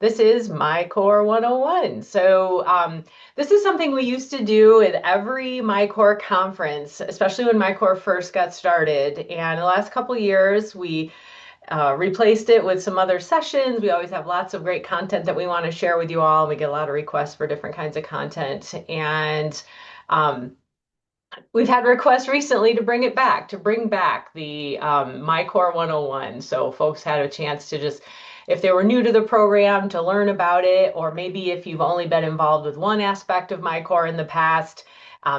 This is MiCorps 101. This is something we used to do at every MiCorps conference, especially when MiCorps first got started. And the last couple years, we replaced it with some other sessions. We always have lots of great content that we want to share with you all. We get a lot of requests for different kinds of content. And um, we've had requests recently to bring back the MiCorps 101. So folks had a chance to just, if they were new to the program, to learn about it, or maybe if you've only been involved with one aspect of MiCorps in the past,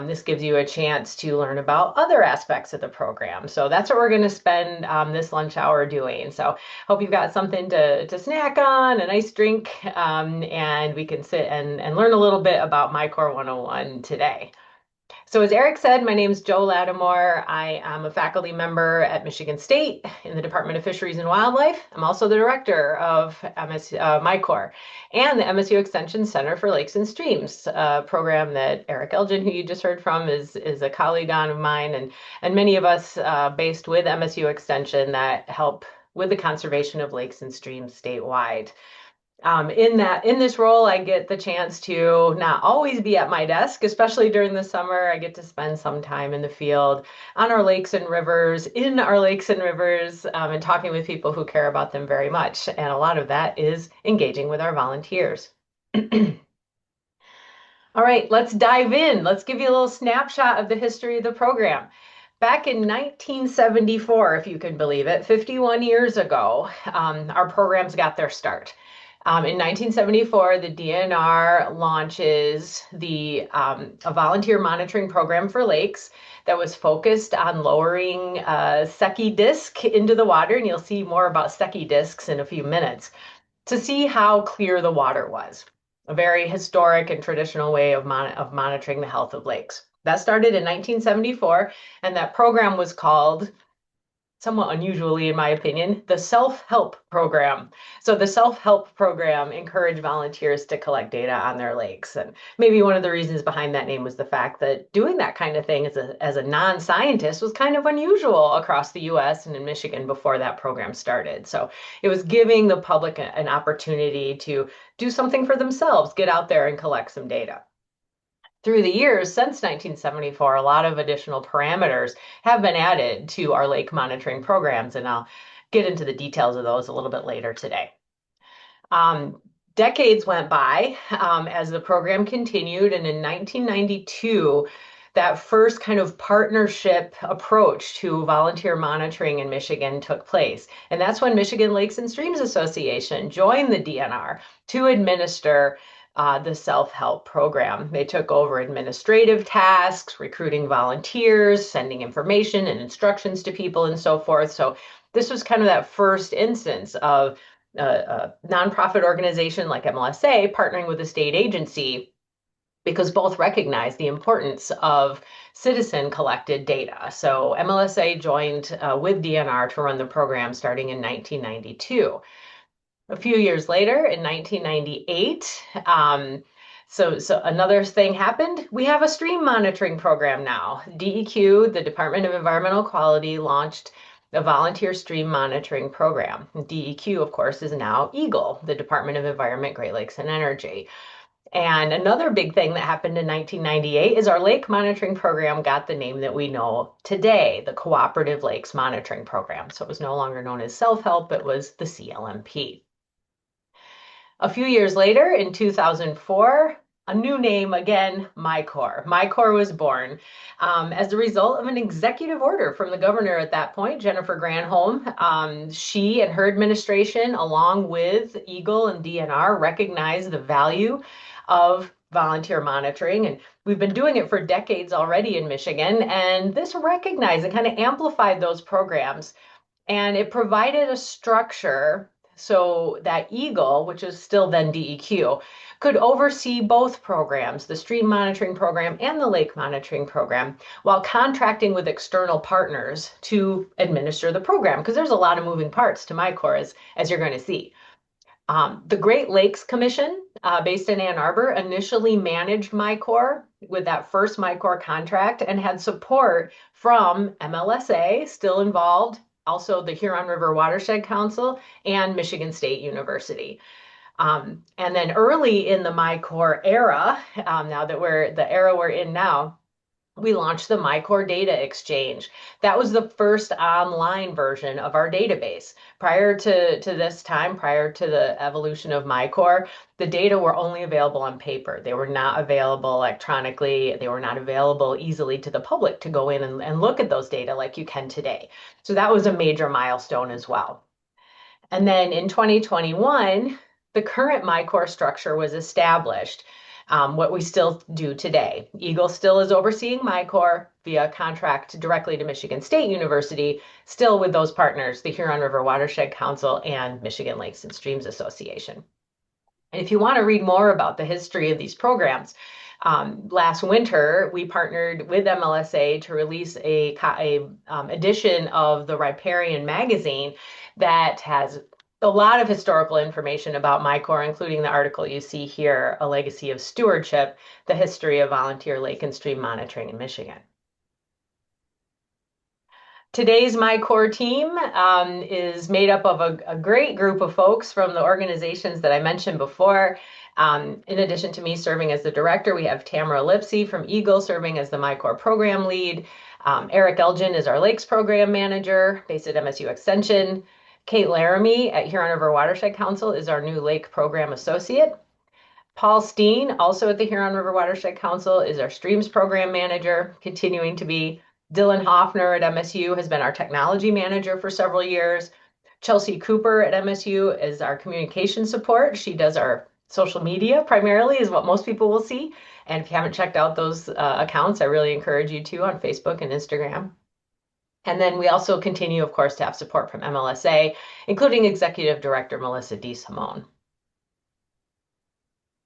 this gives you a chance to learn about other aspects of the program. So that's what we're going to spend this lunch hour doing. So hope you've got something to snack on, a nice drink, and we can sit and learn a little bit about MiCorps 101 today. So as Eric said, my name is Joe Latimore. I am a faculty member at Michigan State in the Department of Fisheries and Wildlife. I'm also the director of MiCorps and the MSU Extension Center for Lakes and Streams, a program that Eric Elgin, who you just heard from, is a colleague of mine, and many of us based with MSU Extension that help with the conservation of lakes and streams statewide. In this role, I get the chance to not always be at my desk, especially during the summer. I get to spend some time in the field on our lakes and rivers, in our lakes and rivers, and talking with people who care about them very much. And a lot of that is engaging with our volunteers. All right, let's dive in. Let's give you a little snapshot of the history of the program. Back in 1974, if you can believe it, 51 years ago, our programs got their start. In 1974, the DNR launches a volunteer monitoring program for lakes that was focused on lowering Secchi disc into the water, and you'll see more about Secchi discs in a few minutes, to see how clear the water was. A very historic and traditional way of monitoring the health of lakes. That started in 1974, and that program was called, somewhat unusually in my opinion, the self-help program. So the self-help program encouraged volunteers to collect data on their lakes. And maybe one of the reasons behind that name was the fact that doing that kind of thing as a non-scientist was kind of unusual across the US and in Michigan before that program started. So it was giving the public an opportunity to do something for themselves, get out there and collect some data. Through the years since 1974, a lot of additional parameters have been added to our lake monitoring programs, and I'll get into the details of those a little bit later today. Decades went by as the program continued, and in 1992, that first kind of partnership approach to volunteer monitoring in Michigan took place. And that's when Michigan Lakes and Streams Association joined the DNR to administer the self-help program. They took over administrative tasks, recruiting volunteers, sending information and instructions to people and so forth. So this was kind of that first instance of a nonprofit organization like MLSA partnering with a state agency, because both recognize the importance of citizen collected data. So MLSA joined with DNR to run the program starting in 1992. A few years later, in 1998, so another thing happened. We have a stream monitoring program now. DEQ, the Department of Environmental Quality, launched a volunteer stream monitoring program. DEQ, of course, is now EGLE, the Department of Environment, Great Lakes, and Energy. And another big thing that happened in 1998 is our lake monitoring program got the name that we know today, the Cooperative Lakes Monitoring Program. So it was no longer known as self-help, it was the CLMP. A few years later, in 2004, a new name again, MiCorps. MiCorps was born as a result of an executive order from the governor at that point, Jennifer Granholm. She and her administration, along with EGLE and DNR, recognized the value of volunteer monitoring. And we've been doing it for decades already in Michigan. And this recognized and kind of amplified those programs. And it provided a structure so that EGLE, which is still then DEQ, could oversee both programs, the stream monitoring program and the lake monitoring program, while contracting with external partners to administer the program, because there's a lot of moving parts to MiCorps, as you're going to see. The Great Lakes Commission, based in Ann Arbor, initially managed MiCorps with that first MiCorps contract and had support from MLSA, still involved, also the Huron River Watershed Council, and Michigan State University. And then early in the MiCorps era, now that the era we're in now, we launched the MiCorps Data Exchange. That was the first online version of our database. Prior to this time, prior to the evolution of MiCorps, the data were only available on paper. They were not available electronically. They were not available easily to the public to go in and look at those data like you can today. So that was a major milestone as well. And then in 2021, the current MiCorps structure was established, what we still do today. Eagle still is overseeing MiCorps via contract directly to Michigan State University, still with those partners, the Huron River Watershed Council and Michigan Lakes and Streams Association. And if you want to read more about the history of these programs, last winter, we partnered with MLSA to release a edition of the Riparian magazine that has a lot of historical information about MiCorps, including the article you see here, A Legacy of Stewardship, the history of volunteer lake and stream monitoring in Michigan. Today's MiCorps team is made up of a great group of folks from the organizations that I mentioned before. In addition to me serving as the director, we have Tamara Lipsey from Eagle serving as the MiCorps program lead. Eric Elgin is our Lakes program manager based at MSU Extension. Kate Laramie at Huron River Watershed Council is our new Lake program associate. Paul Steen, also at the Huron River Watershed Council, is our Streams program manager, continuing to be. Dylan Hoffner at MSU has been our technology manager for several years. Chelsea Cooper at MSU is our communication support. She does our social media primarily, is what most people will see. And if you haven't checked out those accounts, I really encourage you to on Facebook and Instagram. And then we also continue, of course, to have support from MLSA, including Executive Director Melissa DeSimone.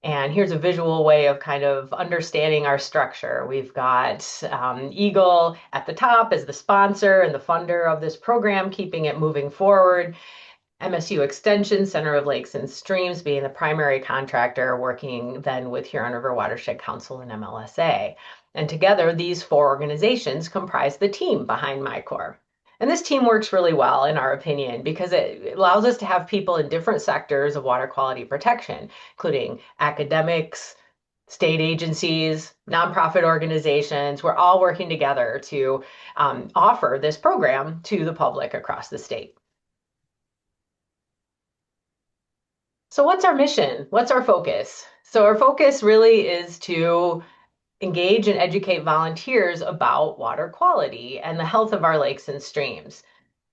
And here's a visual way of kind of understanding our structure. We've got Eagle at the top as the sponsor and the funder of this program, keeping it moving forward. MSU Extension, Center of Lakes and Streams, being the primary contractor, working then with Huron River Watershed Council and MLSA. And together, these four organizations comprise the team behind MiCorps. And this team works really well, in our opinion, because it allows us to have people in different sectors of water quality protection, including academics, state agencies, nonprofit organizations. We're all working together to offer this program to the public across the state. So what's our mission? What's our focus? So our focus really is to engage and educate volunteers about water quality and the health of our lakes and streams.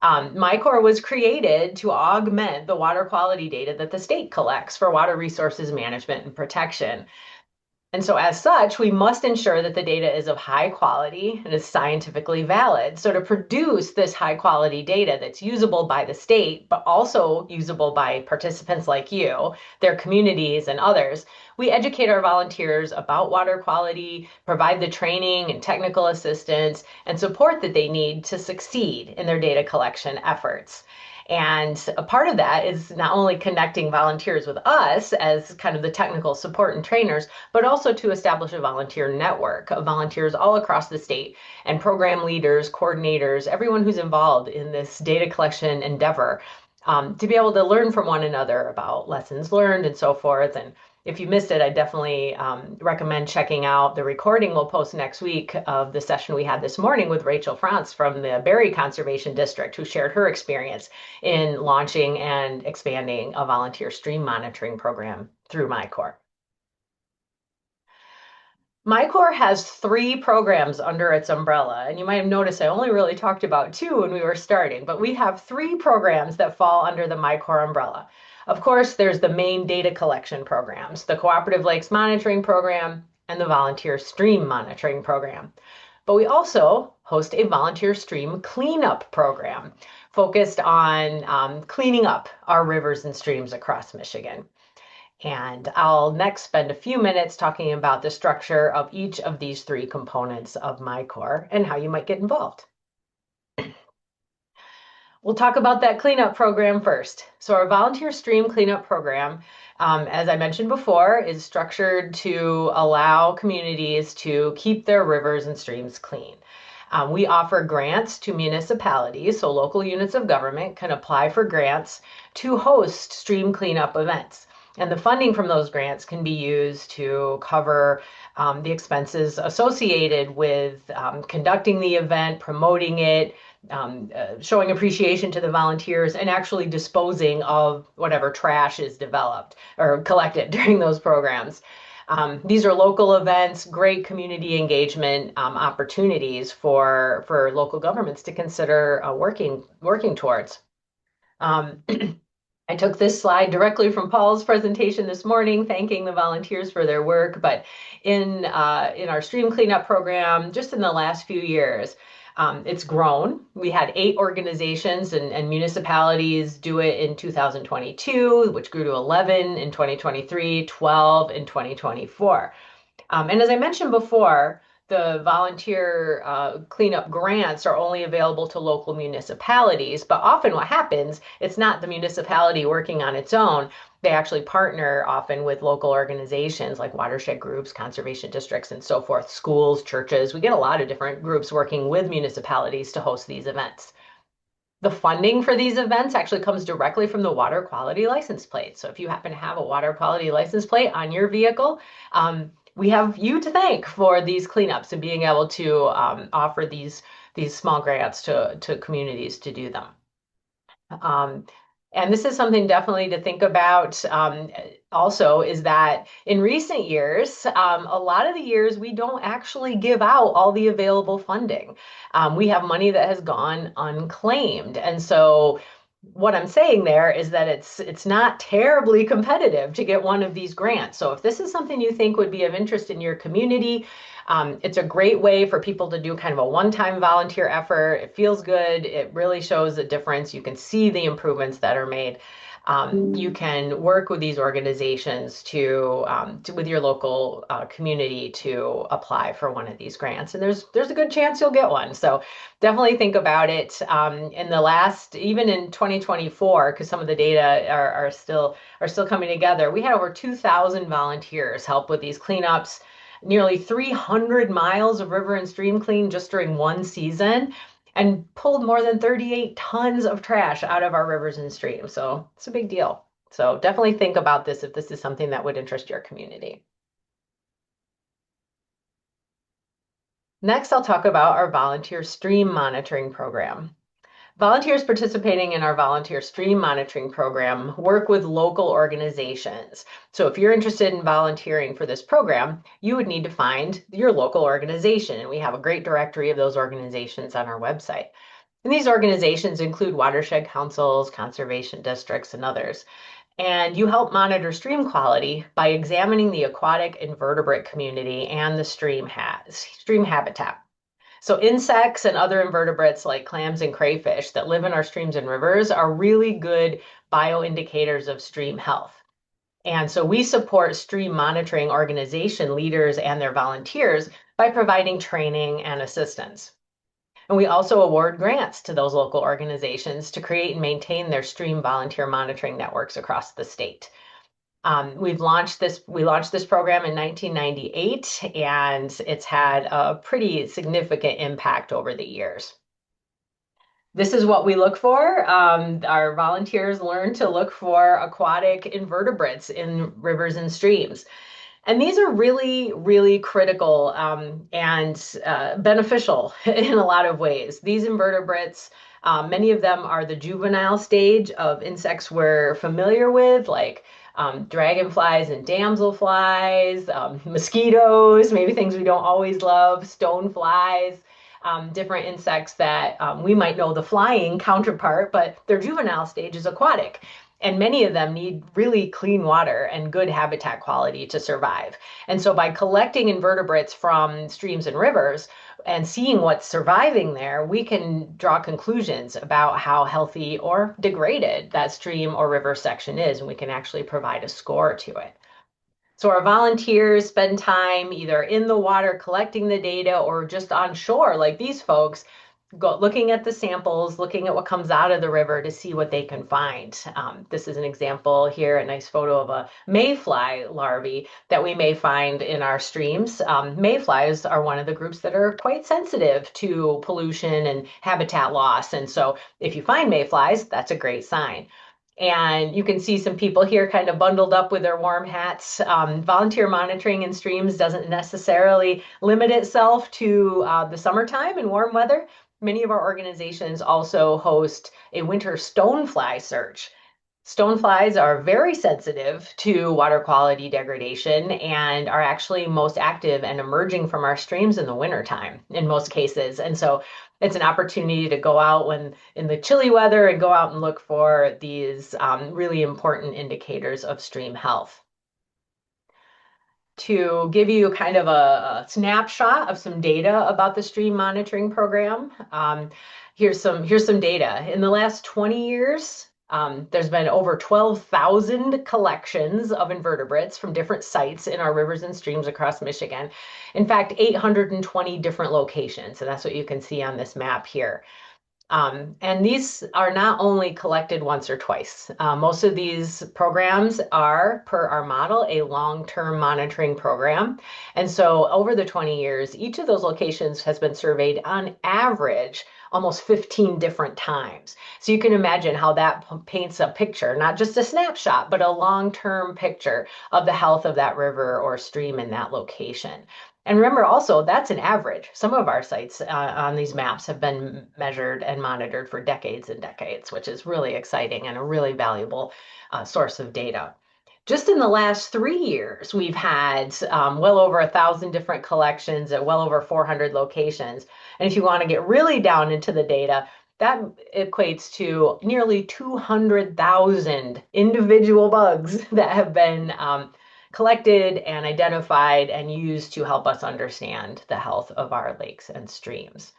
MiCorps was created to augment the water quality data that the state collects for water resources management and protection. And so as such, we must ensure that the data is of high quality and is scientifically valid. So to produce this high quality data that's usable by the state, but also usable by participants like you, their communities and others, we educate our volunteers about water quality, provide the training and technical assistance and support that they need to succeed in their data collection efforts. And a part of that is not only connecting volunteers with us as kind of the technical support and trainers, but also to establish a volunteer network of volunteers all across the state and program leaders, coordinators, everyone who's involved in this data collection endeavor, to be able to learn from one another about lessons learned and so forth. And if you missed it, I definitely recommend checking out the recording we'll post next week of the session we had this morning with Rachel Frantz from the Berry Conservation District, who shared her experience in launching and expanding a volunteer stream monitoring program through MiCorps. MiCorps has 3 programs under its umbrella, and you might have noticed I only really talked about 2 when we were starting, but we have 3 programs that fall under the MiCorps umbrella. Of course, there's the main data collection programs, the Cooperative Lakes Monitoring Program and the Volunteer Stream Monitoring Program. But we also host a volunteer stream cleanup program focused on cleaning up our rivers and streams across Michigan. And I'll next spend a few minutes talking about the structure of each of these 3 components of MiCorps and how you might get involved. We'll talk about that cleanup program first. So our volunteer stream cleanup program, as I mentioned before, is structured to allow communities to keep their rivers and streams clean. We offer grants to municipalities, so local units of government can apply for grants to host stream cleanup events. And the funding from those grants can be used to cover the expenses associated with conducting the event, promoting it, showing appreciation to the volunteers, and actually disposing of whatever trash is developed or collected during those programs. These are local events, great community engagement opportunities for local governments to consider working towards. Um, I took this slide directly from Paul's presentation this morning, thanking the volunteers for their work. But in our stream cleanup program, just in the last few years, it's grown. We had 8 organizations and municipalities do it in 2022, which grew to 11 in 2023, 12 in 2024. And as I mentioned before, the volunteer cleanup grants are only available to local municipalities, but often what happens, it's not the municipality working on its own. They actually partner often with local organizations like watershed groups, conservation districts, and so forth, schools, churches. We get a lot of different groups working with municipalities to host these events. The funding for these events actually comes directly from the water quality license plate. So if you happen to have a water quality license plate on your vehicle, we have you to thank for these cleanups and being able to offer these small grants to communities to do them. And this is something definitely to think about also is that in recent years, a lot of the years we don't actually give out all the available funding. We have money that has gone unclaimed. And so what I'm saying there is that it's not terribly competitive to get one of these grants. So if this is something you think would be of interest in your community, it's a great way for people to do kind of a one-time volunteer effort. It feels good. It really shows a difference. You can see the improvements that are made. You can work with these organizations with your local community to apply for one of these grants. And there's a good chance you'll get one. So definitely think about it. Even in 2024, because some of the data are still coming together, we had over 2,000 volunteers help with these cleanups, nearly 300 miles of river and stream clean just during one season, and pulled more than 38 tons of trash out of our rivers and streams. So it's a big deal. So definitely think about this if this is something that would interest your community. Next, I'll talk about our volunteer stream monitoring program. Volunteers participating in our volunteer stream monitoring program work with local organizations. So if you're interested in volunteering for this program, you would need to find your local organization. And we have a great directory of those organizations on our website. And these organizations include watershed councils, conservation districts, and others. And you help monitor stream quality by examining the aquatic invertebrate community and the stream habitat. So insects and other invertebrates like clams and crayfish that live in our streams and rivers are really good bioindicators of stream health. And so we support stream monitoring organization leaders and their volunteers by providing training and assistance. And we also award grants to those local organizations to create and maintain their stream volunteer monitoring networks across the state. We launched this program in 1998, and it's had a pretty significant impact over the years. This is what we look for. Our volunteers learn to look for aquatic invertebrates in rivers and streams. And these are really, really critical and beneficial in a lot of ways. These invertebrates, many of them are the juvenile stage of insects we're familiar with, like dragonflies and damselflies, mosquitoes, maybe things we don't always love, stoneflies, different insects that we might know the flying counterpart, but their juvenile stage is aquatic. And many of them need really clean water and good habitat quality to survive. And so by collecting invertebrates from streams and rivers and seeing what's surviving there, we can draw conclusions about how healthy or degraded that stream or river section is, and we can actually provide a score to it. So our volunteers spend time either in the water collecting the data or just on shore, like these folks, looking at the samples, looking at what comes out of the river to see what they can find. This is an example here, a nice photo of a mayfly larvae that we may find in our streams. Mayflies are one of the groups that are quite sensitive to pollution and habitat loss. And so if you find mayflies, that's a great sign. And you can see some people here kind of bundled up with their warm hats. Volunteer monitoring in streams doesn't necessarily limit itself to the summertime and warm weather. Many of our organizations also host a winter stonefly search. Stoneflies are very sensitive to water quality degradation and are actually most active and emerging from our streams in the wintertime in most cases. And so it's an opportunity to go out when in the chilly weather and go out and look for these really important indicators of stream health. To give you kind of a snapshot of some data about the stream monitoring program, here's some data. In the last 20 years, there's been over 12,000 collections of invertebrates from different sites in our rivers and streams across Michigan. In fact, 820 different locations, and that's what you can see on this map here. And these are not only collected once or twice. Most of these programs are, per our model, a long-term monitoring program. And so over the 20 years, each of those locations has been surveyed on average almost 15 different times. So you can imagine how that paints a picture, not just a snapshot, but a long-term picture of the health of that river or stream in that location. And remember also, that's an average. Some of our sites on these maps have been measured and monitored for decades and decades, which is really exciting and a really valuable source of data. Just in the last 3 years, we've had well over 1,000 different collections at well over 400 locations. And if you want to get really down into the data, that equates to nearly 200,000 individual bugs that have been collected and identified and used to help us understand the health of our lakes and streams.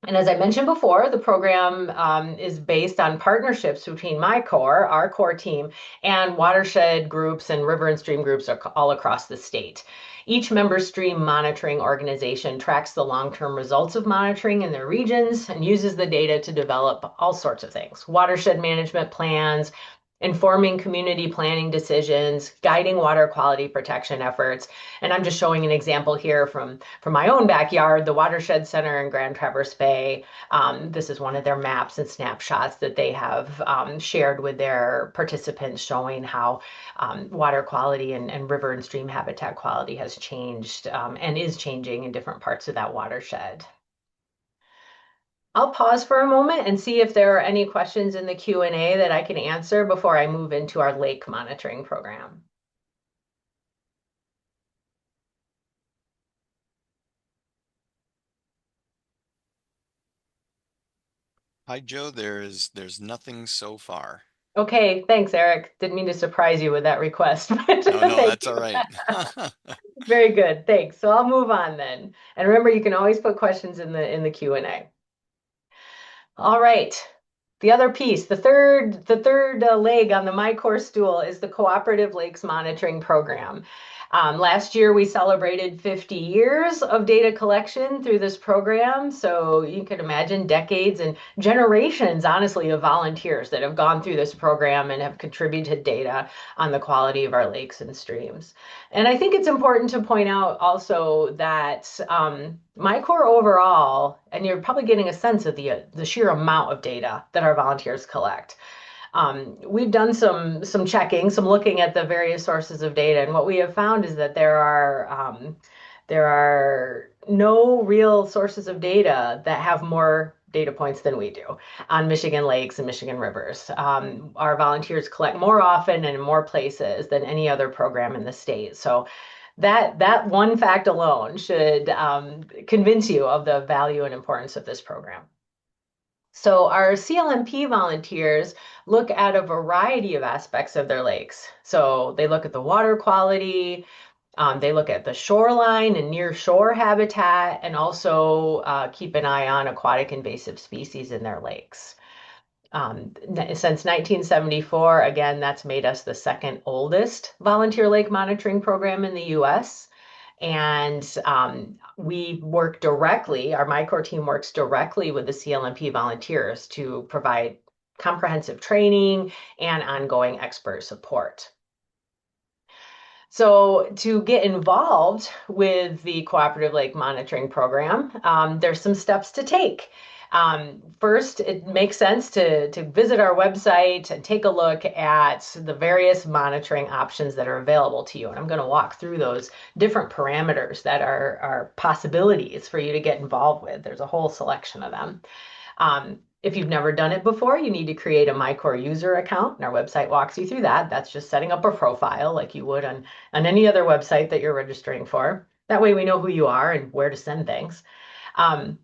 And as I mentioned before, the program is based on partnerships between MiCorps, our core team, and watershed groups and river and stream groups all across the state. Each member stream monitoring organization tracks the long-term results of monitoring in their regions and uses the data to develop all sorts of things: watershed management plans, informing community planning decisions, guiding water quality protection efforts. And I'm just showing an example here from my own backyard, the Watershed Center in Grand Traverse Bay. This is one of their maps and snapshots that they have shared with their participants, showing how water quality and river and stream habitat quality has changed and is changing in different parts of that watershed. I'll pause for a moment and see if there are any questions in the Q&A that I can answer before I move into our lake monitoring program. Hi, Joe. There's nothing so far. Okay, thanks, Eric. Didn't mean to surprise you with that request, but Oh no, thank that's all you. right. Very good, thanks. So I'll move on then. And remember, you can always put questions in the Q&A. All right. The other piece, the third leg on the MiCorps stool is the Cooperative Lakes Monitoring Program. Last year, we celebrated 50 years of data collection through this program. So you can imagine decades and generations, honestly, of volunteers that have gone through this program and have contributed data on the quality of our lakes and streams. And I think it's important to point out also that MiCorps overall, and you're probably getting a sense of the sheer amount of data that our volunteers collect. We've done some checking, some looking at the various sources of data, and what we have found is that there are no real sources of data that have more data points than we do on Michigan lakes and Michigan rivers. Our volunteers collect more often and in more places than any other program in the state. So that one fact alone should convince you of the value and importance of this program. So our CLMP volunteers look at a variety of aspects of their lakes. So they look at the water quality, they look at the shoreline and near shore habitat, and also keep an eye on aquatic invasive species in their lakes. Since 1974, again, that's made us the second oldest volunteer lake monitoring program in the US. And we work directly, our MiCorps team works directly with the CLMP volunteers to provide comprehensive training and ongoing expert support. So to get involved with the Cooperative Lake Monitoring Program, there's some steps to take. First, it makes sense to visit our website and take a look at the various monitoring options that are available to you. And I'm going to walk through those different parameters that are possibilities for you to get involved with. There's a whole selection of them. If you've never done it before, you need to create a MiCorps user account, and our website walks you through that. That's just setting up a profile like you would on any other website that you're registering for. That way we know who you are and where to send things.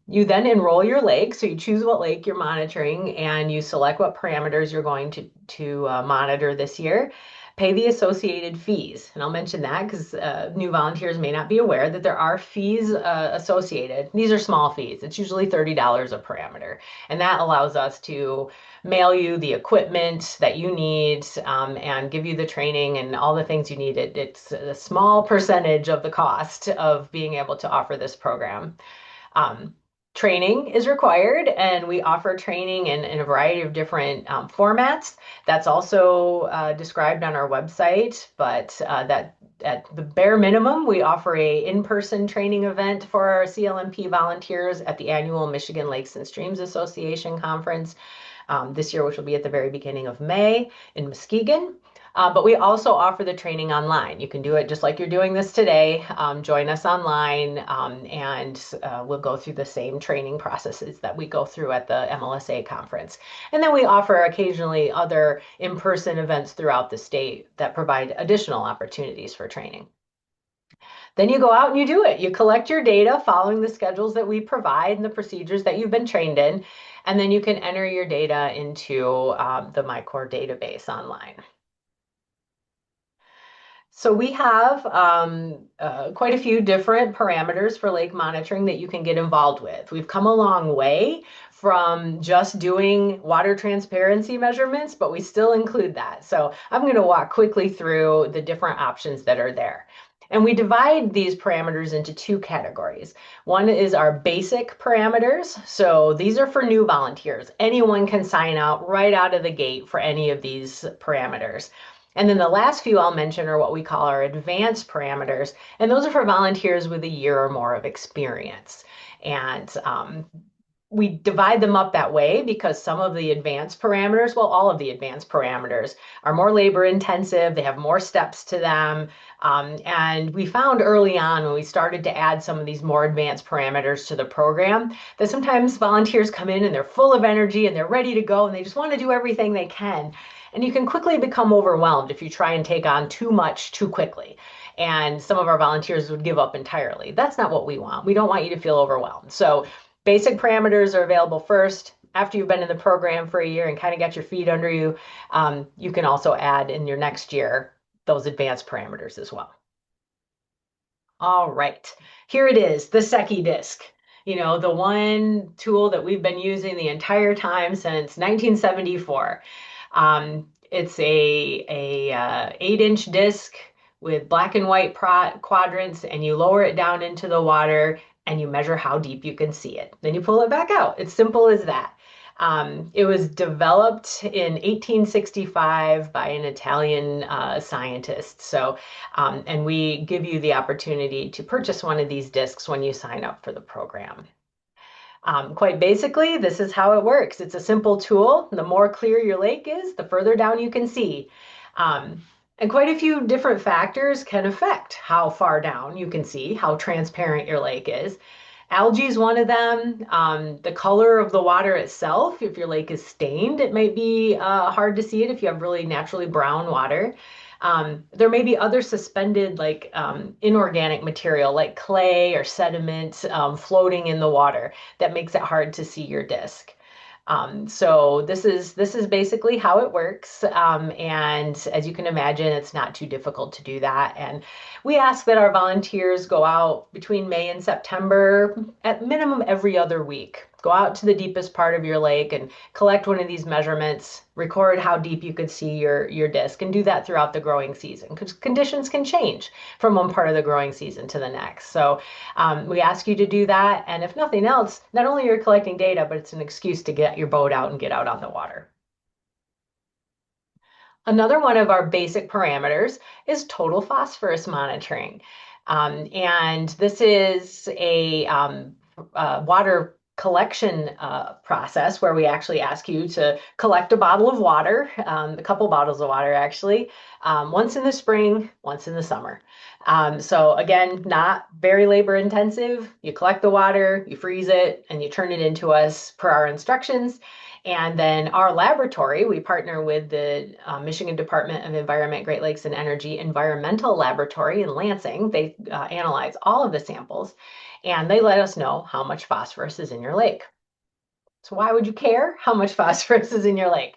You then enroll your lake. So you choose what lake you're monitoring and you select what parameters you're going to monitor this year. Pay the associated fees. And I'll mention that because new volunteers may not be aware that there are fees associated. These are small fees. It's usually $30 a parameter. And that allows us to mail you the equipment that you need and give you the training and all the things you need. It's a small percentage of the cost of being able to offer this program. Um, Training is required, and we offer training in a variety of different formats. That's also described on our website, but that at the bare minimum, we offer a in-person training event for our CLMP volunteers at the annual Michigan Lakes and Streams Association conference this year, which will be at the very beginning of May in Muskegon. But we also offer the training online. You can do it just like you're doing this today. Join us online, and we'll go through the same training processes that we go through at the MLSA conference. And then we offer occasionally other in-person events throughout the state that provide additional opportunities for training. Then you go out and you do it. You collect your data following the schedules that we provide and the procedures that you've been trained in, and then you can enter your data into the MiCorps database online. So we have quite a few different parameters for lake monitoring that you can get involved with. We've come a long way from just doing water transparency measurements, but we still include that. So I'm going to walk quickly through the different options that are there. And we divide these parameters into two categories. One is our basic parameters. So these are for new volunteers. Anyone can sign out right out of the gate for any of these parameters. And then the last few I'll mention are what we call our advanced parameters, and those are for volunteers with a year or more of experience. And we divide them up that way because some of the advanced parameters, well, all of the advanced parameters are more labor intensive, they have more steps to them. And we found early on when we started to add some of these more advanced parameters to the program that sometimes volunteers come in and they're full of energy and they're ready to go and they just want to do everything they can. And you can quickly become overwhelmed if you try and take on too much too quickly. And some of our volunteers would give up entirely. That's not what we want. We don't want you to feel overwhelmed. So basic parameters are available first. After you've been in the program for a year and kind of got your feet under you, you can also add in your next year those advanced parameters as well. All right, here it is, the Secchi disc. You know, the one tool that we've been using the entire time since 1974. It's a 8-inch disc with black and white quadrants, and you lower it down into the water and you measure how deep you can see it. Then you pull it back out. It's simple as that. It was developed in 1865 by an Italian scientist. So, and we give you the opportunity to purchase one of these discs when you sign up for the program. Quite basically, this is how it works. It's a simple tool. The more clear your lake is, the further down you can see. And quite a few different factors can affect how far down you can see, how transparent your lake is. Algae is one of them. The color of the water itself, if your lake is stained, it might be hard to see it if you have really naturally brown water. There may be other suspended like inorganic material like clay or sediment floating in the water that makes it hard to see your disc. So this is basically how it works. And as you can imagine, it's not too difficult to do that. And we ask that our volunteers go out between May and September, at minimum every other week. Go out to the deepest part of your lake and collect one of these measurements, record how deep you could see your disc, and do that throughout the growing season because conditions can change from one part of the growing season to the next. So we ask you to do that. And if nothing else, not only are you collecting data, but it's an excuse to get your boat out and get out on the water. Another one of our basic parameters is total phosphorus monitoring. And this is a water collection process where we actually ask you to collect a bottle of water, a couple bottles of water actually, once in the spring, once in the summer. So again, not very labor intensive. You collect the water, you freeze it, and you turn it into us per our instructions. And then our laboratory, we partner with the Michigan Department of Environment, Great Lakes and Energy Environmental Laboratory in Lansing. They analyze all of the samples and they let us know how much phosphorus is in your lake. So why would you care how much phosphorus is in your lake?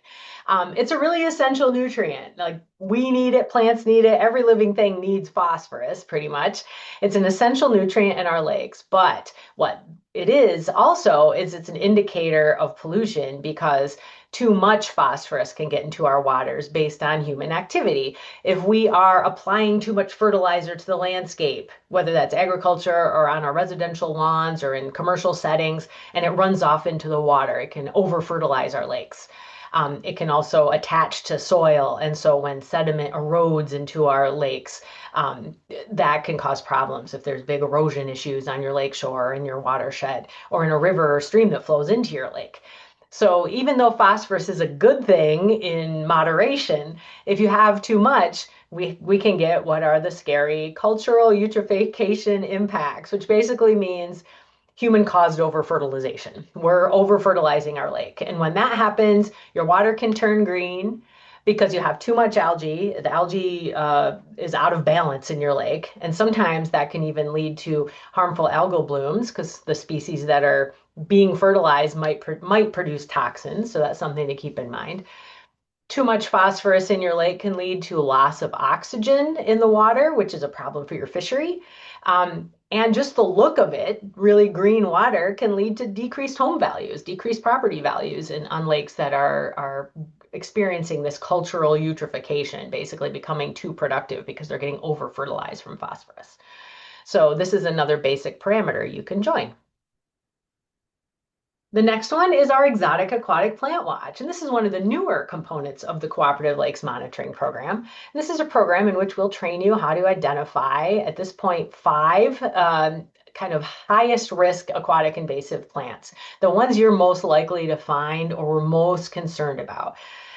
It's a really essential nutrient. Like we need it, plants need it, every living thing needs phosphorus pretty much. It's an essential nutrient in our lakes. But what it is also is it's an indicator of pollution because too much phosphorus can get into our waters based on human activity. If we are applying too much fertilizer to the landscape, whether that's agriculture or on our residential lawns or in commercial settings, and it runs off into the water, it can over fertilize our lakes. It can also attach to soil. And so when sediment erodes into our lakes, that can cause problems if there's big erosion issues on your lakeshore or in your watershed or in a river or stream that flows into your lake. So even though phosphorus is a good thing in moderation, if you have too much, we can get what are the scary cultural eutrophication impacts, which basically means human-caused over-fertilization. We're over-fertilizing our lake. And when that happens, your water can turn green because you have too much algae. The algae is out of balance in your lake. And sometimes that can even lead to harmful algal blooms because the species that are being fertilized might produce toxins. So that's something to keep in mind. Too much phosphorus in your lake can lead to loss of oxygen in the water, which is a problem for your fishery. And just the look of it, really green water, can lead to decreased home values, decreased property values on lakes that are experiencing this cultural eutrophication, basically becoming too productive because they're getting over fertilized from phosphorus. So this is another basic parameter you can join. The next one is our exotic aquatic plant watch. And this is one of the newer components of the Cooperative Lakes Monitoring Program. And this is a program in which we'll train you how to identify, at this point, 5 kind of highest risk aquatic invasive plants, the ones you're most likely to find or we're most concerned about.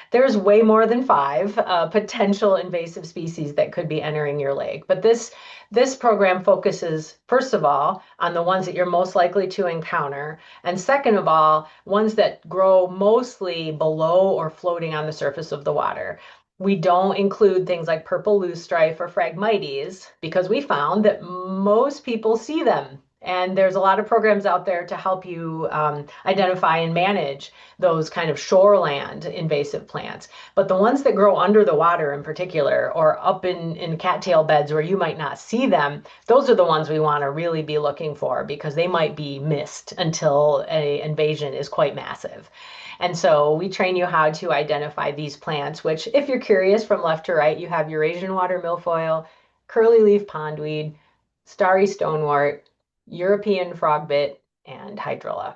There's way more than 5 potential invasive species that could be entering your lake. But this program focuses, first of all, on the ones that you're most likely to encounter. And second of all, ones that grow mostly below or floating on the surface of the water. We don't include things like purple loosestrife or Phragmites because we found that most people see them. And there's a lot of programs out there to help you identify and manage those kind of shoreland invasive plants. But the ones that grow under the water in particular, or up in cattail beds where you might not see them, those are the ones we want to really be looking for because they might be missed until an invasion is quite massive. And so we train you how to identify these plants, which if you're curious from left to right, you have Eurasian water milfoil, curly leaf pondweed, starry stonewort, European frogbit, and hydrilla.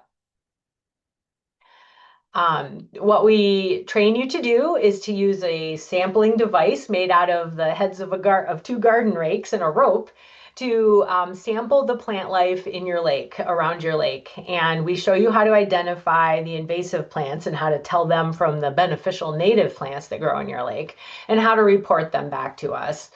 What we train you to do is to use a sampling device made out of the heads of 2 garden rakes and a rope to sample the plant life in your lake, around your lake. And we show you how to identify the invasive plants and how to tell them from the beneficial native plants that grow in your lake and how to report them back to us.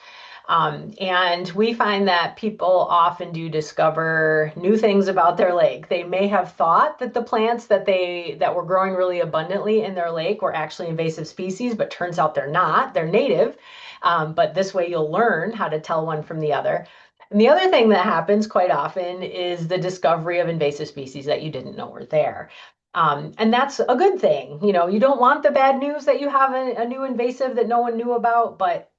And we find that people often do discover new things about their lake. They may have thought that the plants that were growing really abundantly in their lake were actually invasive species, but turns out they're not. They're native. But this way you'll learn how to tell one from the other. And the other thing that happens quite often is the discovery of invasive species that you didn't know were there. And that's a good thing. You know, you don't want the bad news that you have a new invasive that no one knew about, but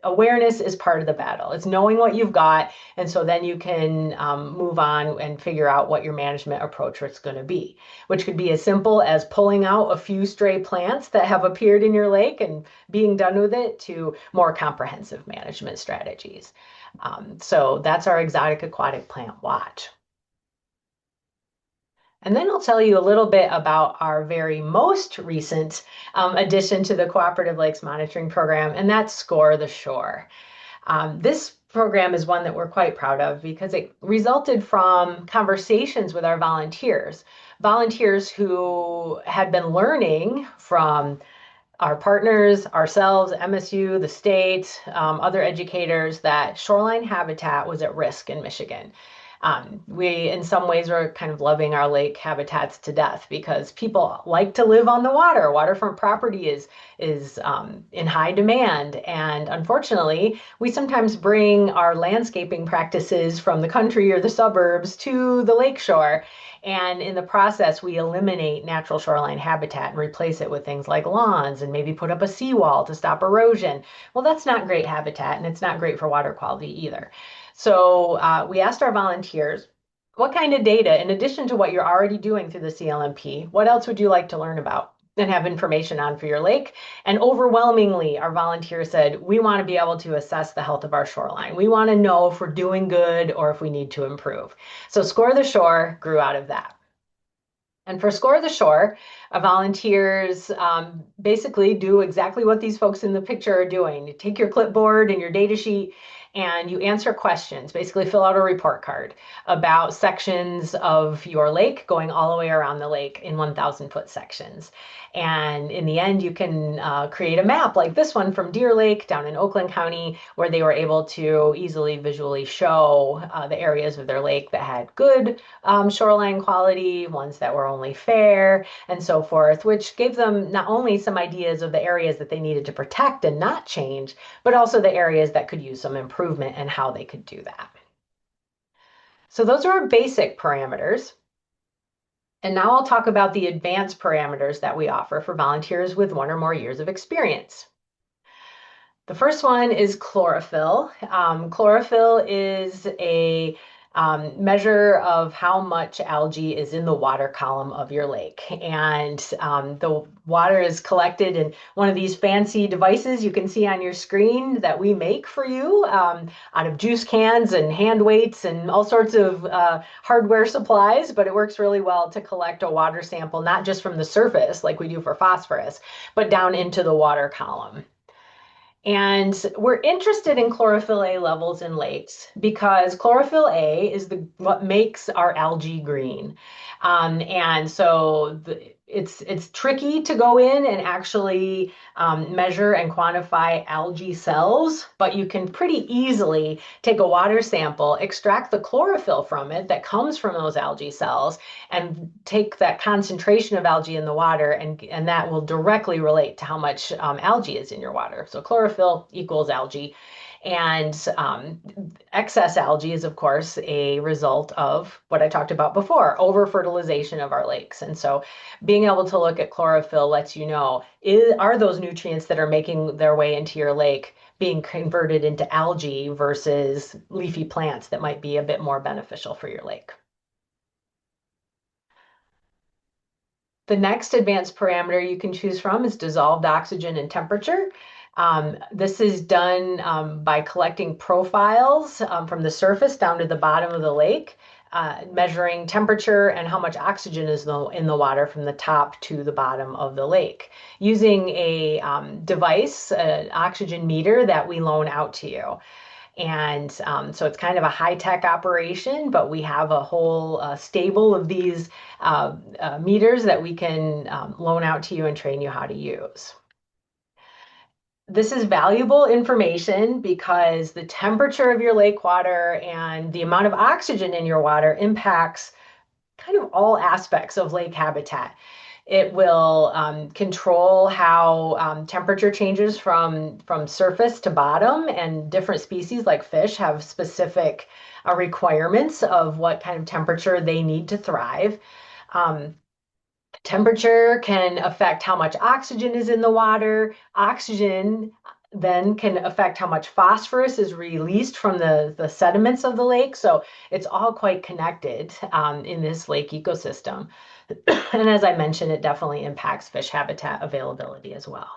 awareness is part of the battle. It's knowing what you've got, and so then you can move on and figure out what your management approach is going to be, which could be as simple as pulling out a few stray plants that have appeared in your lake and being done with it to more comprehensive management strategies. So that's our exotic aquatic plant watch. And then I'll tell you a little bit about our very most recent addition to the Cooperative Lakes Monitoring Program, and that's Score the Shore. This program is one that we're quite proud of because it resulted from conversations with our volunteers, volunteers who had been learning from our partners, ourselves, MSU, the state, other educators, that shoreline habitat was at risk in Michigan. We, in some ways, were kind of loving our lake habitats to death because people like to live on the water. Waterfront property is in high demand, and unfortunately, we sometimes bring our landscaping practices from the country or the suburbs to the lakeshore. And in the process, we eliminate natural shoreline habitat and replace it with things like lawns and maybe put up a seawall to stop erosion. Well, that's not great habitat, and it's not great for water quality either. So we asked our volunteers, what kind of data, in addition to what you're already doing through the CLMP, what else would you like to learn about and have information on for your lake? And overwhelmingly, our volunteers said, we want to be able to assess the health of our shoreline. We want to know if we're doing good or if we need to improve. So Score the Shore grew out of that. And for Score the Shore, volunteers basically do exactly what these folks in the picture are doing. You take your clipboard and your data sheet and you answer questions, basically fill out a report card about sections of your lake going all the way around the lake in 1,000-foot sections. And in the end, you can create a map like this one from Deer Lake down in Oakland County, where they were able to easily visually show the areas of their lake that had good shoreline quality, ones that were only fair, and so forth, which gave them not only some ideas of the areas that they needed to protect and not change, but also the areas that could use some improvement and how they could do that. So those are our basic parameters. And now I'll talk about the advanced parameters that we offer for volunteers with 1 or more years of experience. The first one is chlorophyll. Chlorophyll is a measure of how much algae is in the water column of your lake. And the water is collected in one of these fancy devices you can see on your screen that we make for you out of juice cans and hand weights and all sorts of hardware supplies. But it works really well to collect a water sample, not just from the surface like we do for phosphorus, but down into the water column. And we're interested in chlorophyll A levels in lakes because chlorophyll A is what makes our algae green. And so it's tricky to go in and actually measure and quantify algae cells, but you can pretty easily take a water sample, extract the chlorophyll from it that comes from those algae cells, and take that concentration of algae in the water, and that will directly relate to how much algae is in your water. So chlorophyll equals algae. And excess algae is, of course, a result of what I talked about before, over fertilization of our lakes. And so being able to look at chlorophyll lets you know, are those nutrients that are making their way into your lake being converted into algae versus leafy plants that might be a bit more beneficial for your lake. The next advanced parameter you can choose from is dissolved oxygen and temperature. This is done by collecting profiles from the surface down to the bottom of the lake, measuring temperature and how much oxygen is in the water from the top to the bottom of the lake, using a device, an oxygen meter that we loan out to you. And so it's kind of a high-tech operation, but we have a whole stable of these meters that we can loan out to you and train you how to use. This is valuable information because the temperature of your lake water and the amount of oxygen in your water impacts kind of all aspects of lake habitat. It will control how temperature changes from surface to bottom, and different species like fish have specific requirements of what kind of temperature they need to thrive. Temperature can affect how much oxygen is in the water. Oxygen then can affect how much phosphorus is released from the sediments of the lake. So it's all quite connected in this lake ecosystem. And as I mentioned, it definitely impacts fish habitat availability as well.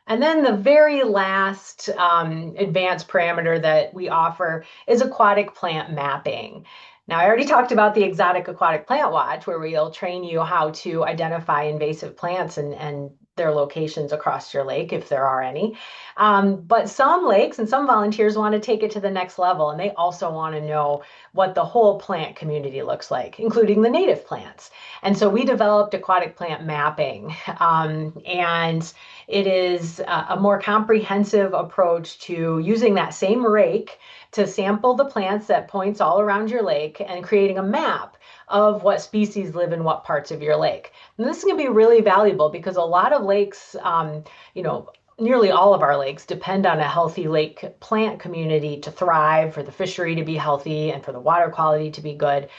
And then the very last advanced parameter that we offer is aquatic plant mapping. Now, I already talked about the Exotic Aquatic Plant Watch, where we'll train you how to identify invasive plants and their locations across your lake, if there are any. But some lakes and some volunteers want to take it to the next level, and they also want to know what the whole plant community looks like, including the native plants. And so we developed aquatic plant mapping, and it is a more comprehensive approach to using that same rake to sample the plants at points all around your lake and creating a map of what species live in what parts of your lake. And this is going to be really valuable because a lot of lakes, you know, nearly all of our lakes depend on a healthy lake plant community to thrive, for the fishery to be healthy, and for the water quality to be good.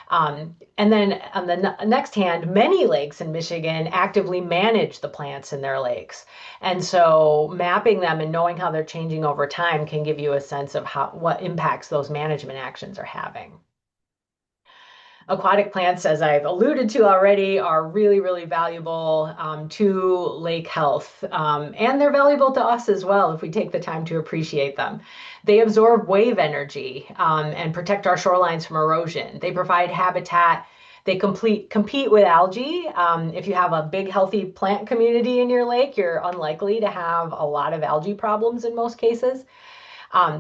And then on the next hand, many lakes in Michigan actively manage the plants in their lakes. And so mapping them and knowing how they're changing over time can give you a sense of what impacts those management actions are having. Aquatic plants, as I've alluded to already, are really, really valuable to lake health. And they're valuable to us as well if we take the time to appreciate them. They absorb wave energy and protect our shorelines from erosion. They provide habitat. They compete with algae. If you have a big, healthy plant community in your lake, you're unlikely to have a lot of algae problems in most cases.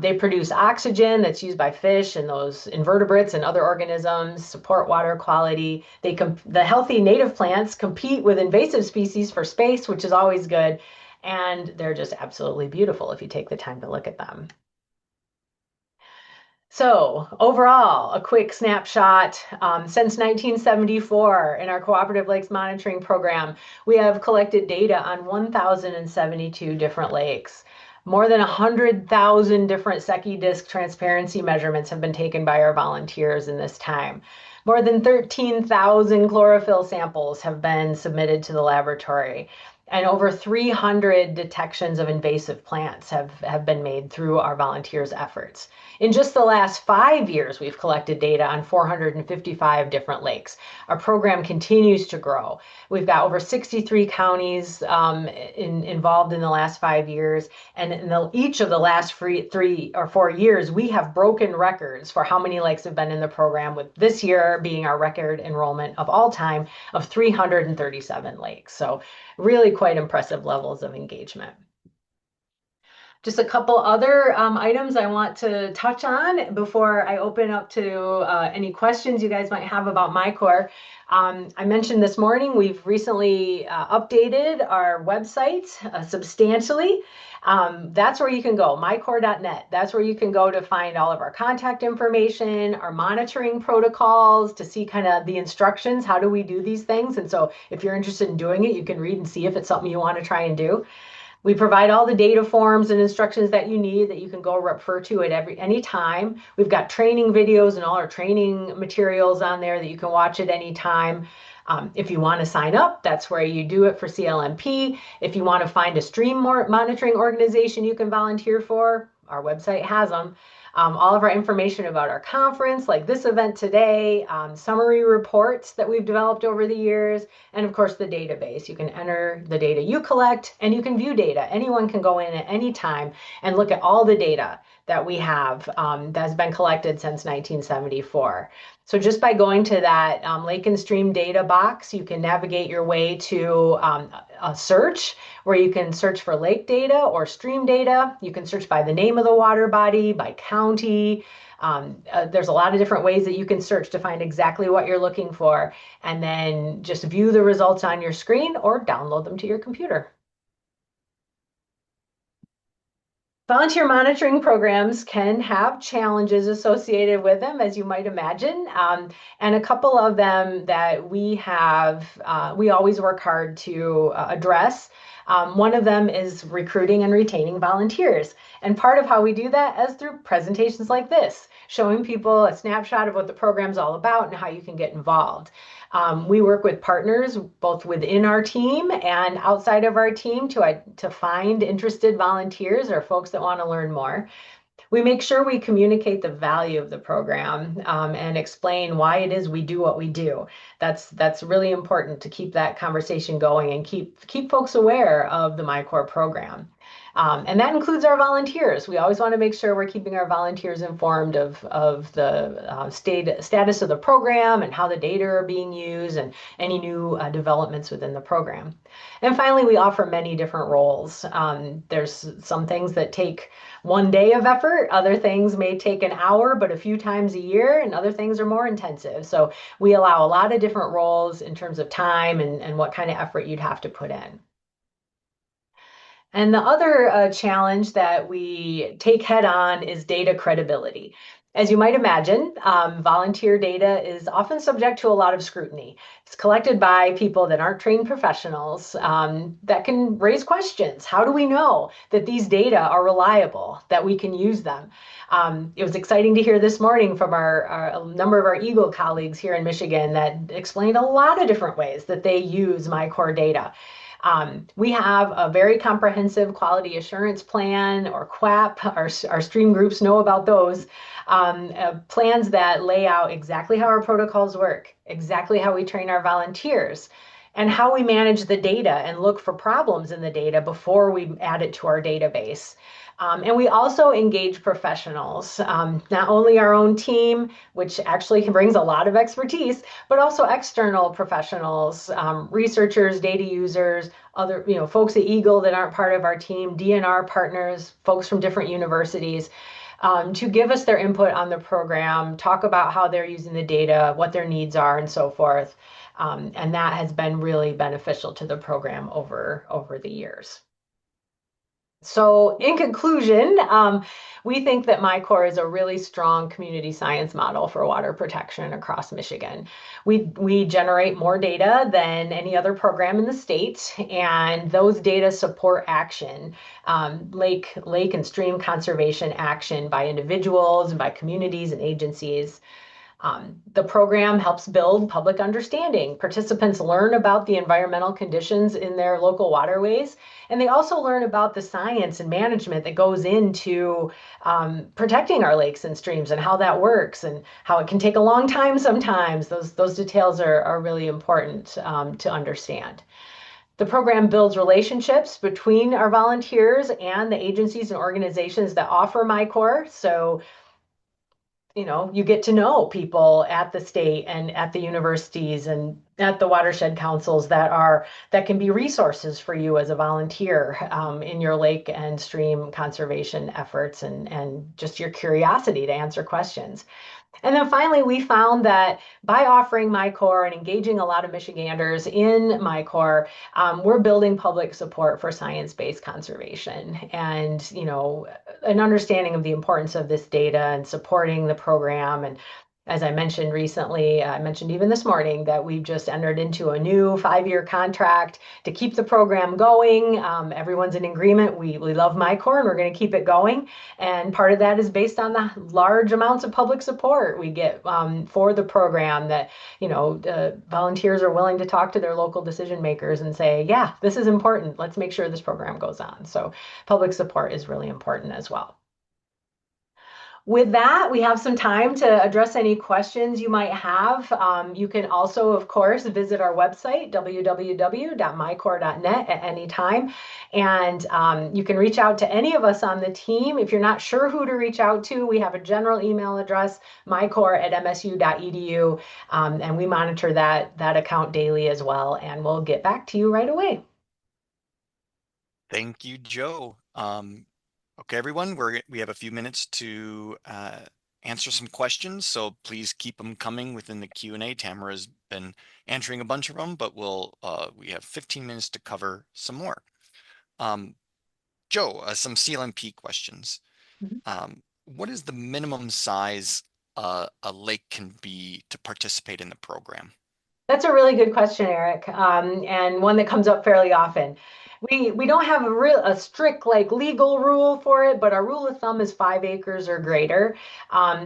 They produce oxygen that's used by fish and those invertebrates and other organisms, support water quality. The healthy native plants compete with invasive species for space, which is always good. And they're just absolutely beautiful if you take the time to look at them. So overall, a quick snapshot. Since 1974, in our Cooperative Lakes Monitoring Program, we have collected data on 1,072 different lakes. More than 100,000 different Secchi disc transparency measurements have been taken by our volunteers in this time. More than 13,000 chlorophyll samples have been submitted to the laboratory, and over 300 detections of invasive plants have been made through our volunteers' efforts. In just the last 5 years, we've collected data on 455 different lakes. Our program continues to grow. We've got over 63 counties involved in the last 5 years, and in each of the last 3 or 4 years, we have broken records for how many lakes have been in the program, with this year being our record enrollment of all time of 337 lakes. So really quite impressive levels of engagement. Just a couple other items I want to touch on before I open up to any questions you guys might have about MiCorps. I mentioned this morning, we've recently updated our website substantially. That's where you can go, micorps.net. That's where you can go to find all of our contact information, our monitoring protocols, to see kind of the instructions. How do we do these things? And so if you're interested in doing it, you can read and see if it's something you want to try and do. We provide all the data forms and instructions that you need that you can go refer to at any time. We've got training videos and all our training materials on there that you can watch at any time. If you want to sign up, that's where you do it for CLMP. If you want to find a stream monitoring organization you can volunteer for, our website has them. All of our information about our conference, like this event today, summary reports that we've developed over the years, and of course the database. You can enter the data you collect, and you can view data. Anyone can go in at any time and look at all the data that we have that's been collected since 1974. So just by going to that lake and stream data box, you can navigate your way to a search where you can search for lake data or stream data. You can search by the name of the water body, by county. There's a lot of different ways that you can search to find exactly what you're looking for, and then just view the results on your screen or download them to your computer. Volunteer monitoring programs can have challenges associated with them, as you might imagine. And a couple of them that we always work hard to address. One of them is recruiting and retaining volunteers. And part of how we do that is through presentations like this, showing people a snapshot of what the program's all about and how you can get involved. We work with partners both within our team and outside of our team to find interested volunteers or folks that want to learn more. We make sure we communicate the value of the program and explain why it is we do what we do. That's really important to keep that conversation going and keep folks aware of the MiCorps program. And that includes our volunteers. We always want to make sure we're keeping our volunteers informed of the status of the program and how the data are being used and any new developments within the program. And finally, we offer many different roles. There's some things that take one day of effort, other things may take an hour, but a few times a year, and other things are more intensive. So we allow a lot of different roles in terms of time and what kind of effort you'd have to put in. And the other challenge that we take head on is data credibility. As you might imagine, volunteer data is often subject to a lot of scrutiny. It's collected by people that aren't trained professionals that can raise questions. How do we know that these data are reliable, that we can use them? It was exciting to hear this morning from a number of our Eagle colleagues here in Michigan that explained a lot of different ways that they use MiCorps data. We have a very comprehensive quality assurance plan, or QAP. Our stream groups know about those. Plans that lay out exactly how our protocols work, exactly how we train our volunteers, and how we manage the data and look for problems in the data before we add it to our database. And we also engage professionals, not only our own team, which actually brings a lot of expertise, but also external professionals, researchers, data users, other, folks at Eagle that aren't part of our team, DNR partners, folks from different universities, to give us their input on the program, talk about how they're using the data, what their needs are, and so forth. And that has been really beneficial to the program over the years. So in conclusion, we think that MiCorps is a really strong community science model for water protection across Michigan. We generate more data than any other program in the state, and those data support action, lake and stream conservation action by individuals and by communities and agencies. The program helps build public understanding. Participants learn about the environmental conditions in their local waterways, and they also learn about the science and management that goes into protecting our lakes and streams and how that works and how it can take a long time sometimes. Those details are really important to understand. The program builds relationships between our volunteers and the agencies and organizations that offer MiCorps. So you get to know people at the state and at the universities and at the watershed councils that can be resources for you as a volunteer in your lake and stream conservation efforts and just your curiosity to answer questions. And then finally, we found that by offering MiCorps and engaging a lot of Michiganders in MiCorps, we're building public support for science-based conservation and, an understanding of the importance of this data and supporting the program. And as I mentioned recently, I mentioned even this morning that we've just entered into a new 5-year contract to keep the program going. Everyone's in agreement. We love MiCorps and we're going to keep it going. And part of that is based on the large amounts of public support we get for the program that, volunteers are willing to talk to their local decision makers and say, yeah, this is important. Let's make sure this program goes on. So public support is really important as well. With that, we have some time to address any questions you might have. You can also, of course, visit our website, www.micorps.net, at any time. And you can reach out to any of us on the team. If you're not sure who to reach out to, we have a general email address, micorps@msu.edu, and we monitor that account daily as well. And we'll get back to you right away. Thank you, Joe. Okay, everyone, we have a few minutes to answer some questions, so please keep them coming within the Q&A. Tamara's been answering a bunch of them, but we have 15 minutes to cover some more. Joe, some CLMP questions. What is the minimum size a lake can be to participate in the program? That's a really good question, Eric, and one that comes up fairly often. We don't have a strict legal rule for it, but our rule of thumb is 5 acres or greater.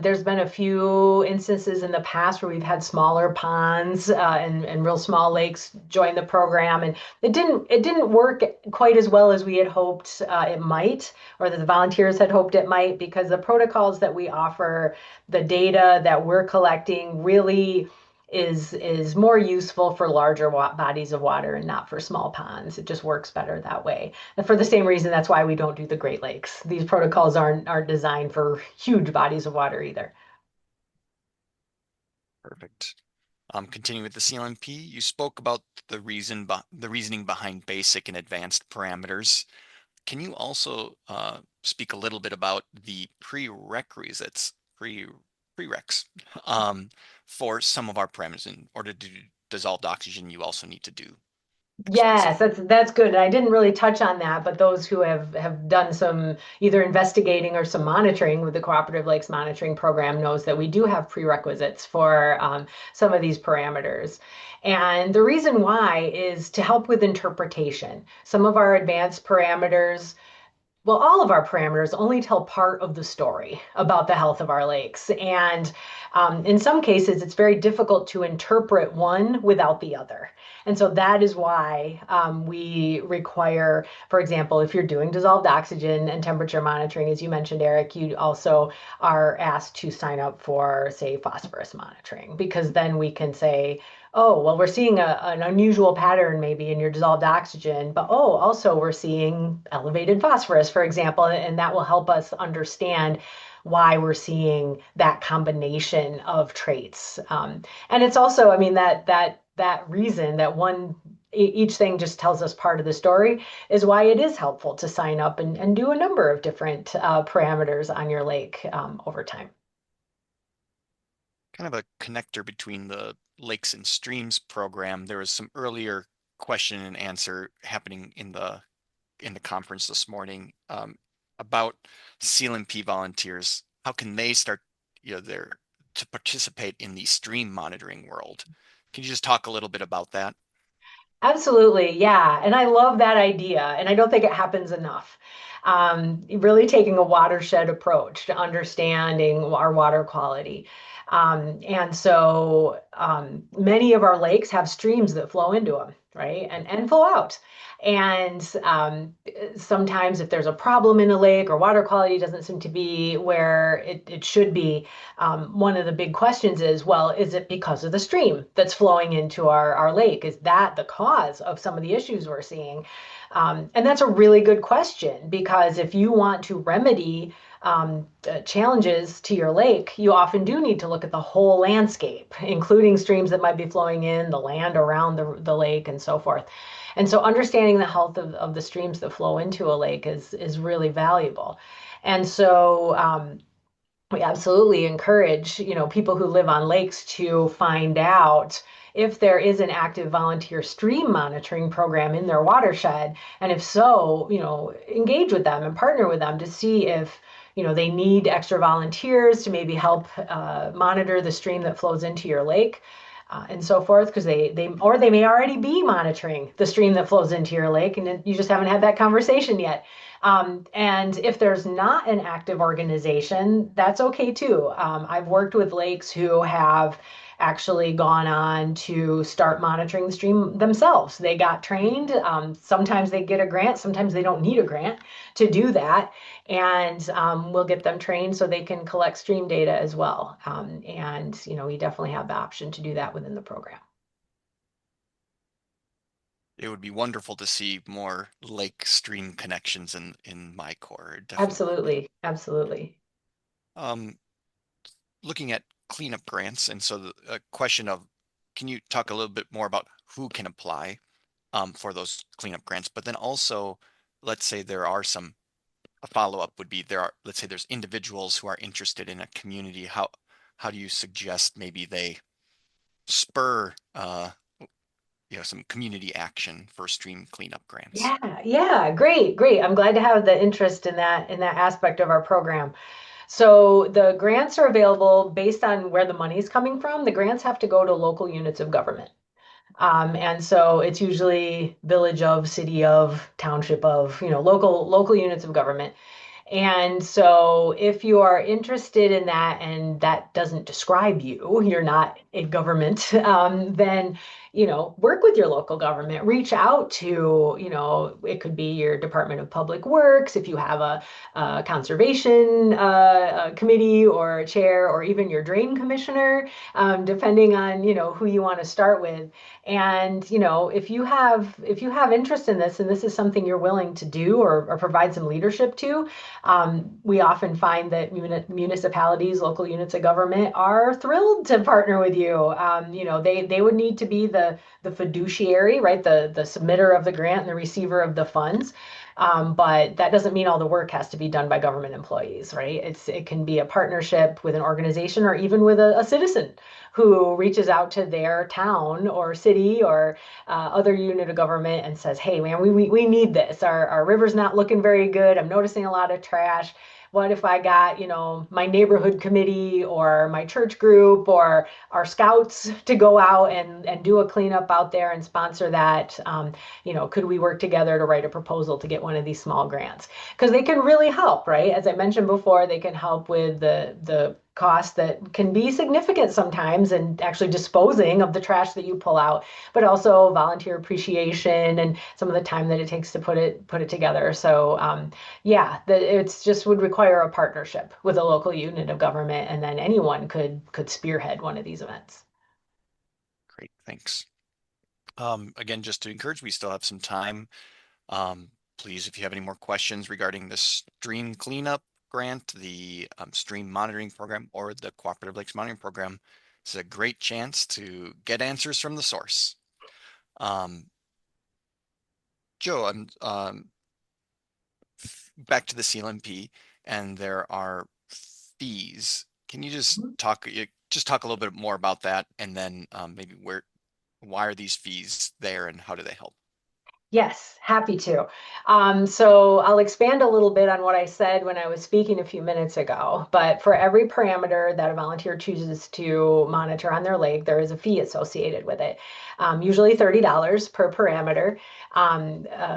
There's been a few instances in the past where we've had smaller ponds and real small lakes join the program, and it didn't work quite as well as we had hoped it might, or that the volunteers had hoped it might, because the protocols that we offer, the data that we're collecting really is more useful for larger bodies of water and not for small ponds. It just works better that way. And for the same reason, that's why we don't do the Great Lakes. These protocols aren't designed for huge bodies of water either. Perfect. Continuing with the CLMP, you spoke about the reasoning behind basic and advanced parameters. Can you also speak a little bit about the prerequisites, prereqs, um, for some of our parameters? In order to do dissolved oxygen, you also need to do Yes, XYZ. that's good. And I didn't really touch on that, but those who have done some either investigating or some monitoring with the Cooperative Lakes Monitoring Program knows that we do have prerequisites for some of these parameters. And the reason why is to help with interpretation. Some of our advanced parameters, well, all of our parameters only tell part of the story about the health of our lakes. And in some cases, it's very difficult to interpret one without the other. And so that is why we require, for example, if you're doing dissolved oxygen and temperature monitoring, as you mentioned, Eric, you also are asked to sign up for, say, phosphorus monitoring, because then we can say, oh, well, we're seeing an unusual pattern maybe in your dissolved oxygen, but oh, also we're seeing elevated phosphorus, for example, and that will help us understand why we're seeing that combination of traits. And it's also, I mean, that reason that each thing just tells us part of the story is why it is helpful to sign up and do a number of different parameters on your lake over time. Kind of a connector between the Lakes and Streams program. There was some earlier question and answer happening in the conference this morning about CLMP volunteers. How can they start, their to participate in the stream monitoring world? Can you just talk a little bit about that? Absolutely, yeah. And I love that idea. And I don't think it happens enough. Really taking a watershed approach to understanding our water quality. And so many of our lakes have streams that flow into them, right? And flow out. And sometimes if there's a problem in a lake or water quality doesn't seem to be where it should be, one of the big questions is, well, is it because of the stream that's flowing into our lake? Is that the cause of some of the issues we're seeing? And that's a really good question, because if you want to remedy challenges to your lake, you often do need to look at the whole landscape, including streams that might be flowing in, the land around the lake, and so forth. And so understanding the health of the streams that flow into a lake is really valuable. And so we absolutely encourage, people who live on lakes to find out if there is an active volunteer stream monitoring program in their watershed. And if so, engage with them and partner with them to see if, they need extra volunteers to maybe help monitor the stream that flows into your lake. And so forth, because they may already be monitoring the stream that flows into your lake, and you just haven't had that conversation yet. And if there's not an active organization, that's okay too. I've worked with lakes who have actually gone on to start monitoring the stream themselves. They got trained. Sometimes they get a grant, sometimes they don't need a grant to do that. And we'll get them trained so they can collect stream data as well. And, we definitely have the option to do that within the program. It would be wonderful to see more lake stream connections in MiCorps. It definitely would be. Absolutely. Absolutely. Um, Looking at cleanup grants, and so the question of, can you talk a little bit more about who can apply for those cleanup grants? But then also, let's say there are a follow-up would be let's say there's individuals who are interested in a community. How do you suggest maybe they spur some community action for stream cleanup grants? Yeah, yeah, great, great. I'm glad to have the interest in that aspect of our program. So the grants are available based on where the money is coming from. The grants have to go to local units of government. And so it's usually village of, city of, township of, local units of government. And so if you are interested in that and that doesn't describe you, you're not a government, then work with your local government, reach out to, it could be your Department of Public Works, if you have a conservation committee or a chair, or even your drain commissioner, depending on, who you want to start with. And, if you have interest in this and this is something you're willing to do, or provide some leadership to, we often find that municipalities, local units of government are thrilled to partner with you. They would need to be the fiduciary, right? The submitter of the grant and the receiver of the funds. But that doesn't mean all the work has to be done by government employees, right? It can be a partnership with an organization, or even with a citizen who reaches out to their town or city or other unit of government and says, hey, man, we need this. Our river's not looking very good. I'm noticing a lot of trash. What if I got, my neighborhood committee or my church group or our scouts to go out and do a cleanup out there and sponsor that? Could we work together to write a proposal to get one of these small grants? Because they can really help, right? As I mentioned before, they can help with the cost that can be significant sometimes, and actually disposing of the trash that you pull out, but also volunteer appreciation and some of the time that it takes to put it together. So yeah, it's just would require a partnership with a local unit of government, and then anyone could spearhead one of these events. Great, thanks. Again, just to encourage, we still have some time. Please, if you have any more questions regarding the stream cleanup grant, the stream monitoring program, or the Cooperative Lakes Monitoring Program, this is a great chance to get answers from the source. Joe, I'm back to the CLMP, and there are fees. Can you just talk a little bit more about that, and then maybe why are these fees there, and how do they help? Yes, happy to. So I'll expand a little bit on what I said when I was speaking a few minutes ago. But for every parameter that a volunteer chooses to monitor on their lake, there is a fee associated with it, usually $30 per parameter.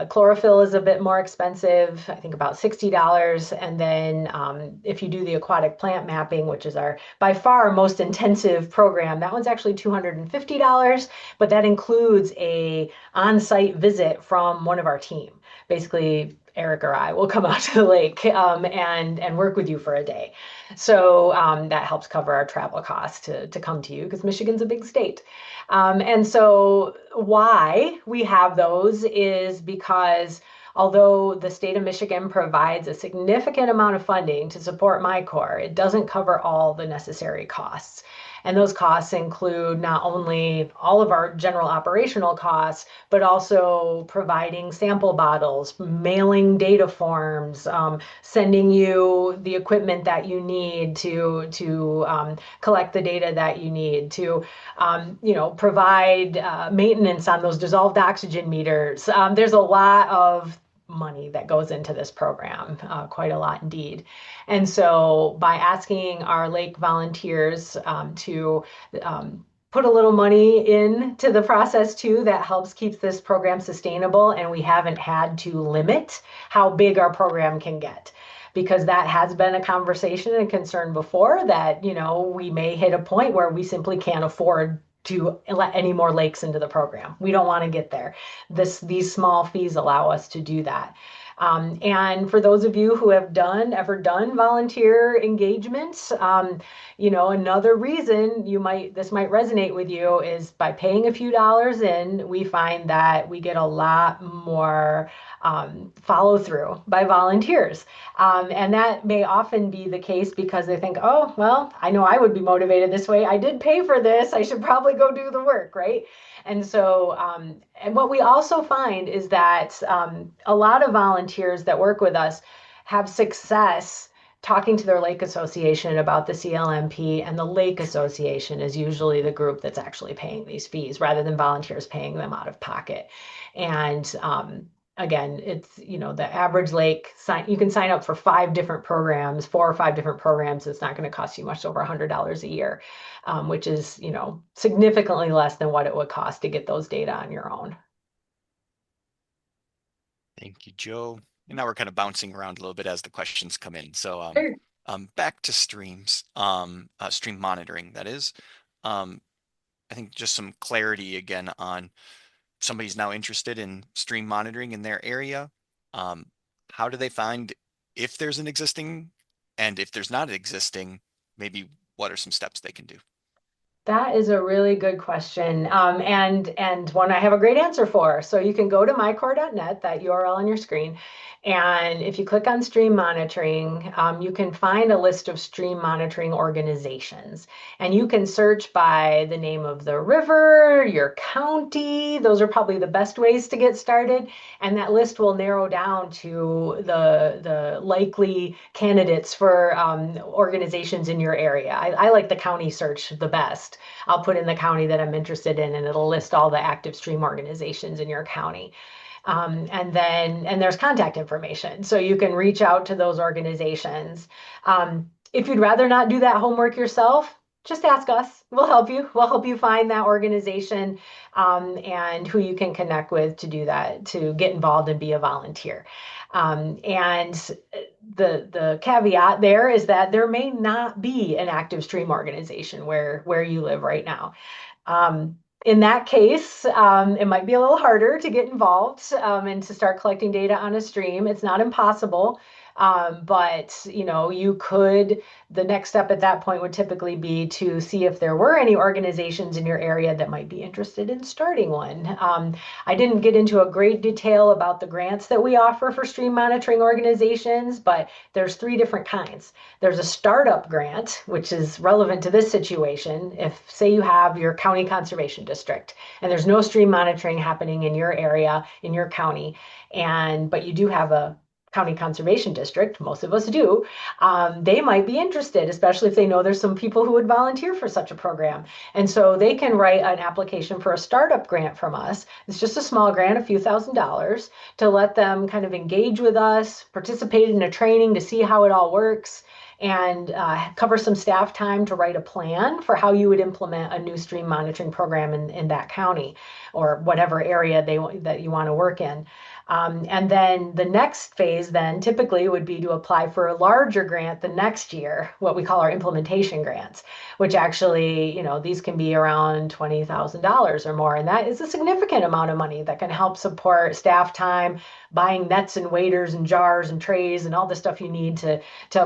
Chlorophyll is a bit more expensive, I think about $60. And then if you do the aquatic plant mapping, which is our by far most intensive program, that one's actually $250, but that includes a on-site visit from one of our team. Basically, Eric or I will come out to the lake and work with you for a day. So that helps cover our travel costs to come to you, because Michigan's a big state. And so why we have those is because although the state of Michigan provides a significant amount of funding to support MiCorps, it doesn't cover all the necessary costs. And those costs include not only all of our general operational costs, but also providing sample bottles, mailing data forms, sending you the equipment that you need to collect the data that you need, to provide maintenance on those dissolved oxygen meters. There's a lot of money that goes into this program, quite a lot indeed. And so by asking our lake volunteers to put a little money into the process too, that helps keep this program sustainable, and we haven't had to limit how big our program can get. Because that has been a conversation and concern before, that we may hit a point where we simply can't afford to let any more lakes into the program. We don't want to get there. These small fees allow us to do that. And for those of you who have ever done volunteer engagements, another reason this might resonate with you is by paying a few dollars in, we find that we get a lot more follow through by volunteers. And that may often be the case because they think, oh, well, I know I would be motivated this way. I did pay for this. I should probably go do the work, right? And so, and what we also find is that a lot of volunteers that work with us have success talking to their lake association about the CLMP, and the lake association is usually the group that's actually paying these fees rather than volunteers paying them out of pocket. And again, it's, the average lake you can sign up for 4 or 5 different programs. It's not going to cost you much over $100 a year, which is, significantly less than what it would cost to get those data on your own. Thank you, Joe. And now we're kind of bouncing around a little bit as the questions come in. So Sure. back to streams, stream monitoring, that is. I think just some clarity again on somebody's now interested in stream monitoring in their area. Um, how do they find if there's an existing, and if there's not an existing, maybe what are some steps they can do? That is a really good question, and one I have a great answer for. So you can go to mycorps.net, that URL on your screen, and if you click on stream monitoring, you can find a list of stream monitoring organizations, and you can search by the name of the river, your county. Those are probably the best ways to get started, and that list will narrow down to the likely candidates for organizations in your area. I like the county search the best. I'll put in the county that I'm interested in, and it'll list all the active stream organizations in your county. And there's contact information. So you can reach out to those organizations. If you'd rather not do that homework yourself, just ask us. We'll help you. We'll help you find that organization and who you can connect with to do that, to get involved and be a volunteer. And the caveat there is that there may not be an active stream organization where you live right now. In that case, it might be a little harder to get involved and to start collecting data on a stream. It's not impossible, but you could. The next step at that point would typically be to see if there were any organizations in your area that might be interested in starting one. I didn't get into a great detail about the grants that we offer for stream monitoring organizations, but there's three different kinds. There's a startup grant, which is relevant to this situation. If, say, you have your county conservation district and there's no stream monitoring happening in your area, in your county, but you do have a county conservation district, most of us do, they might be interested, especially if they know there's some people who would volunteer for such a program. And so they can write an application for a startup grant from us. It's just a small grant, a few $1,000s, to let them kind of engage with us, participate in a training to see how it all works, and cover some staff time to write a plan for how you would implement a new stream monitoring program in that county or whatever area that you want to work in. And then the next phase then typically would be to apply for a larger grant the next year, what we call our implementation grants, which actually, these can be around $20,000 or more. And that is a significant amount of money that can help support staff time, buying nets and waders and jars and trays and all the stuff you need to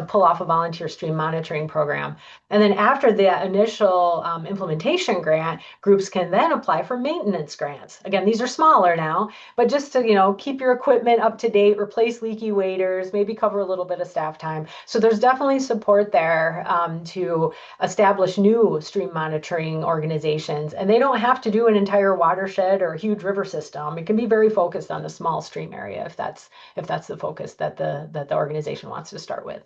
pull off a volunteer stream monitoring program. And then after the initial implementation grant, groups can then apply for maintenance grants. Again, these are smaller now, but just to, keep your equipment up to date, replace leaky waders, maybe cover a little bit of staff time. So there's definitely support there to establish new stream monitoring organizations. And they don't have to do an entire watershed or a huge river system. It can be very focused on a small stream area if that's the focus that the organization wants to start with.